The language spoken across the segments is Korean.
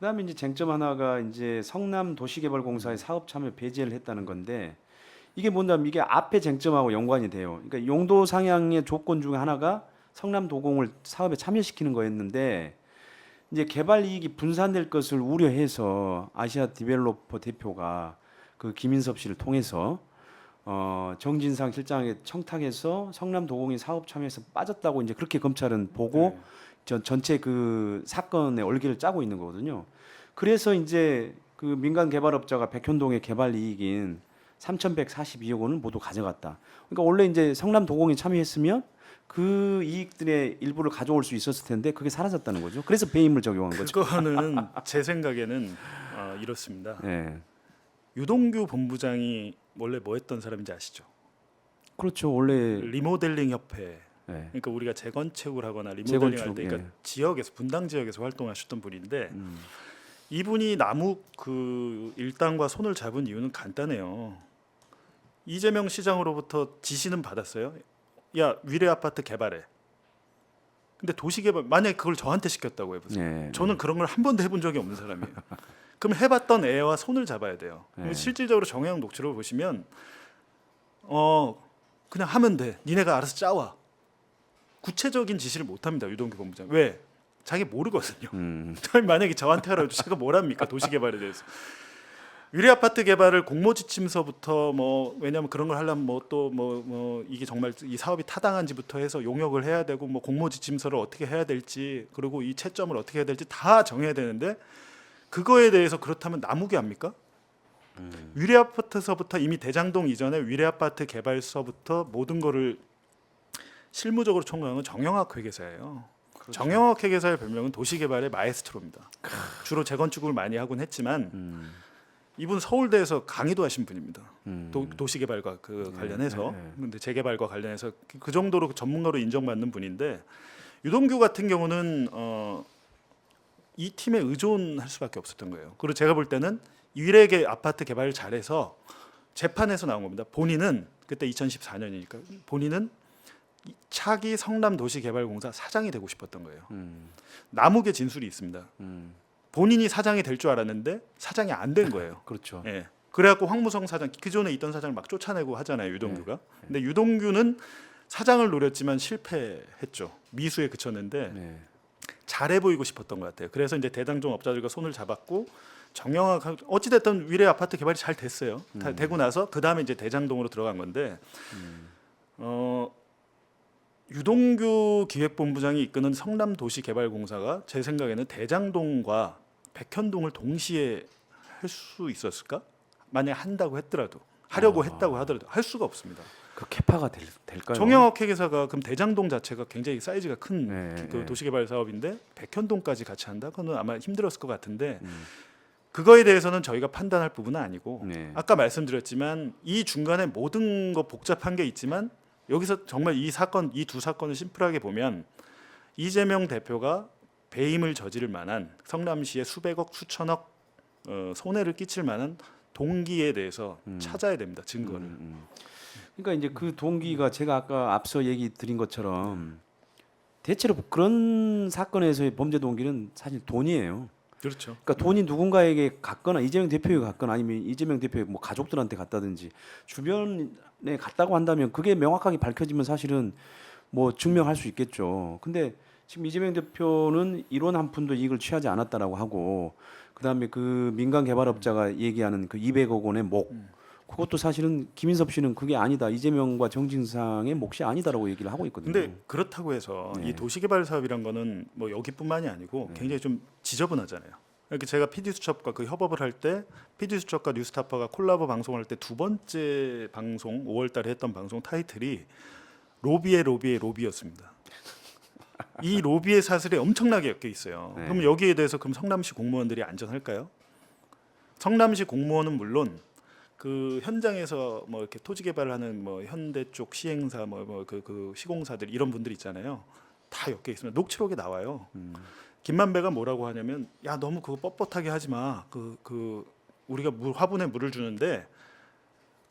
그다음에 이제 쟁점 하나가 이제 성남 도시개발공사의 사업 참여 배제를 했다는 건데 이게 뭔가 이게 앞에 쟁점하고 연관이 돼요. 그러니까 용도 상향의 조건 중에 하나가 성남도공을 사업에 참여시키는 거였는데 이제 개발 이익이 분산될 것을 우려해서 아시아 디벨로퍼 대표가 그 김인섭 씨를 통해서 정진상 실장에게 청탁해서 성남도공이 사업 참여에서 빠졌다고 이제 그렇게 검찰은 보고 전체 그 사건의 얼개를 짜고 있는 거거든요. 그래서 이제 그 민간 개발업자가 백현동의 개발 이익인 3,142억 원을 모두 가져갔다. 그러니까 원래 이제 성남도공이 참여했으면 그 이익들의 일부를 가져올 수 있었을 텐데 그게 사라졌다는 거죠. 그래서 배임을 적용한 거죠. 그거는 제 생각에는 이렇습니다. 네. 유동규 본부장이 원래 뭐 했던 사람인지 아시죠? 그렇죠. 원래 리모델링 협회. 네. 그러니까 우리가 재건축을 하거나 리모델링 재건축, 할 때 그러니까 예. 지역에서 분당 지역에서 활동하셨던 분인데 이분이 남욱 그 일당과 손을 잡은 이유는 간단해요. 이재명 시장으로부터 지시는 받았어요. 야, 위례 아파트 개발해. 근데 도시개발 만약에 그걸 저한테 시켰다고 해보세요. 네. 저는 그런 걸 한 번도 해본 적이 없는 사람이에요. 그럼 해봤던 애와 손을 잡아야 돼요. 네. 실질적으로 정혜영 녹취록을 보시면 그냥 하면 돼. 니네가 알아서 짜와. 구체적인 지시를 못합니다. 유동규 본부장. 왜? 자기 모르거든요. 만약에 저한테 하라고 해도 제가 뭘 합니까? 도시개발에 대해서. 위례 아파트 개발을 공모지침서부터 뭐 왜냐하면 그런 걸 하려면 뭐 또 뭐 이게 정말 이 사업이 타당한지부터 해서 용역을 해야 되고 뭐 공모지침서를 어떻게 해야 될지 그리고 이 채점을 어떻게 해야 될지 다 정해야 되는데 그거에 대해서 그렇다면 남욱이 합니까? 위례 아파트서부터 이미 대장동 이전에 위례 아파트 개발서부터 모든 거를 실무적으로 총괄한 건 정영학 회계사예요. 그렇죠. 정영학 회계사의 별명은 도시개발의 마에스트로입니다. 주로 재건축을 많이 하곤 했지만 이분 서울대에서 강의도 하신 분입니다. 도시개발과 그 관련해서. 근데 재개발과 관련해서 그 정도로 전문가로 인정받는 분인데 유동규 같은 경우는 이 팀에 의존할 수밖에 없었던 거예요. 그리고 제가 볼 때는 위례계 아파트 개발을 잘해서 재판에서 나온 겁니다. 본인은 그때 2014년이니까 본인은 차기 성남도시개발공사 사장이 되고 싶었던 거예요. 남욱의 진술이 있습니다. 본인이 사장이 될 줄 알았는데 사장이 안 된 거예요. 그렇죠. 예. 그래갖고 황무성 사장 기존에 있던 사장을 막 쫓아내고 하잖아요. 유동규가. 근데 유동규는 사장을 노렸지만 실패했죠. 미수에 그쳤는데 네. 잘해 보이고 싶었던 것 같아요. 그래서 이제 대장동 업자들과 손을 잡았고 정영학 어찌됐든 위례 아파트 개발이 잘 됐어요. 다 되고 나서 그 다음에 이제 대장동으로 들어간 건데 유동규 기획본부장이 이끄는 성남도시개발공사가 제 생각에는 대장동과 백현동을 동시에 할 수 있었을까? 만약 한다고 했더라도 하려고 했다고 하더라도 할 수가 없습니다. 그 캐파가 될까요? 정영학 회계사가 그럼 대장동 자체가 굉장히 사이즈가 큰 네, 그 네. 도시개발 사업인데 백현동까지 같이 한다? 그거는 아마 힘들었을 것 같은데 그거에 대해서는 저희가 판단할 부분은 아니고 네. 아까 말씀드렸지만 이 중간에 모든 거 복잡한 게 있지만 여기서 정말 이 사건 이 두 사건을 심플하게 보면 이재명 대표가 배임을 저지를 만한 성남시에 수백억 수천억 손해를 끼칠 만한 동기에 대해서 찾아야 됩니다. 증거를. 그러니까 이제 그 동기가 제가 아까 앞서 얘기 드린 것처럼 대체로 그런 사건에서의 범죄 동기는 사실 돈이에요. 그렇죠. 그러니까 돈이 누군가에게 갔거나 이재명 대표에게 갔거나 아니면 이재명 대표의 뭐 가족들한테 갔다든지 주변에 갔다고 한다면 그게 명확하게 밝혀지면 사실은 뭐 증명할 수 있겠죠. 근데 지금 이재명 대표는 1원 한 푼도 이익을 취하지 않았다라고 하고 그다음에 그 민간 개발업자가 얘기하는 그 200억 원의 목 그것도 사실은 김인섭 씨는 그게 아니다. 이재명과 정진상의 몫이 아니다라고 얘기를 하고 있거든요. 근데 그렇다고 해서 네. 이 도시개발 사업이란 거는 뭐 여기뿐만이 아니고 굉장히 좀 지저분하잖아요. 이렇게 제가 PD수첩과 그 협업을 할 때 PD수첩과 뉴스타파가 콜라보 방송을 할 때 두 번째 방송 5월달에 했던 방송 타이틀이 로비의 로비였습니다. 이 로비의 사슬이 엄청나게 엮여 있어요. 네. 그럼 여기에 대해서 그럼 성남시 공무원들이 안전할까요? 성남시 공무원은 물론 그 현장에서 뭐 이렇게 토지 개발하는 뭐 현대 쪽 시행사 그 시공사들 이런 분들 있잖아요. 다 엮여 있습니다. 녹취록에 나와요. 김만배가 뭐라고 하냐면 야 너무 그거 뻣뻣하게 하지 마. 그 우리가 화분에 물을 주는데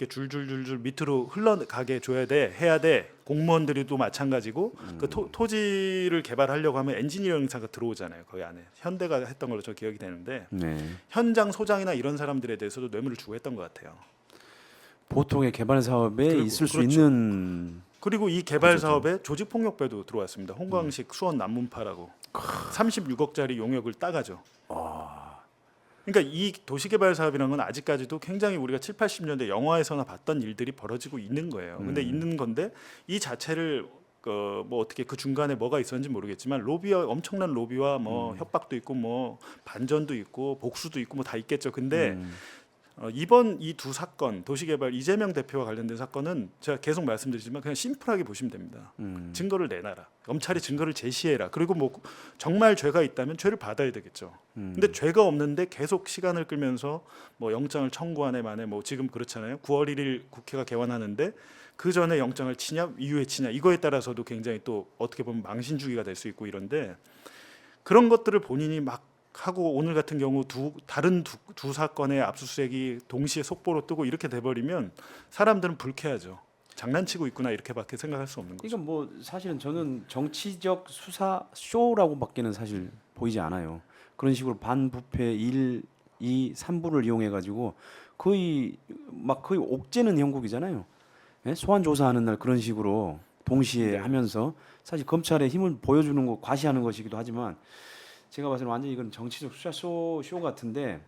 어떻게 줄줄줄줄 밑으로 흘러가게 줘야 돼, 해야 돼. 공무원들이 또 마찬가지고 그 토지를 개발하려고 하면 엔지니어링 사가 들어오잖아요. 거기 안에 현대가 했던 걸로 저 기억이 되는데 네. 현장 소장이나 이런 사람들에 대해서도 뇌물을 주고 했던 것 같아요. 보통의 개발 사업에 그리고, 있을 수 그렇죠. 있는 그리고 이 개발 그렇죠. 사업에 조직폭력배도 들어왔습니다. 홍광식 수원 남문파라고 36억짜리 용역을 따가죠. 그러니까 이 도시개발 사업이라는 건 아직까지도 굉장히 우리가 7, 80년대 영화에서나 봤던 일들이 벌어지고 있는 거예요. 근데 있는 건데 이 자체를 뭐 어떻게 그 중간에 뭐가 있었는지 모르겠지만 로비와 엄청난 로비와 뭐 협박도 있고 뭐 반전도 있고 복수도 있고 뭐 다 있겠죠. 근데 이번 이 두 사건 도시개발 이재명 대표와 관련된 사건은 제가 계속 말씀드리지만 그냥 심플하게 보시면 됩니다. 증거를 내놔라. 검찰이 증거를 제시해라. 그리고 뭐 정말 죄가 있다면 죄를 받아야 되겠죠. 근데 죄가 없는데 계속 시간을 끌면서 뭐 영장을 청구하네 마네 뭐 지금 그렇잖아요. 9월 1일 국회가 개원하는데 그 전에 영장을 치냐 이후에 치냐 이거에 따라서도 굉장히 또 어떻게 보면 망신주기가 될 수 있고 이런데 그런 것들을 본인이 막 하고 오늘 같은 경우 다른 두 사건의 압수수색이 동시에 속보로 뜨고 이렇게 돼버리면 사람들은 불쾌하죠. 장난치고 있구나 이렇게밖에 생각할 수 없는 거죠. 이건 뭐 사실은 저는 정치적 수사 쇼라고밖에는 사실 보이지 않아요. 그런 식으로 반부패 1, 2, 3부를 이용해 가지고 거의 옥죄는 형국이잖아요. 예? 소환 조사하는 날 그런 식으로 동시에 네. 하면서 사실 검찰의 힘을 보여주는 거 과시하는 것이기도 하지만 제가 봐서는 완전히 이건 정치적 수사 쇼 같은데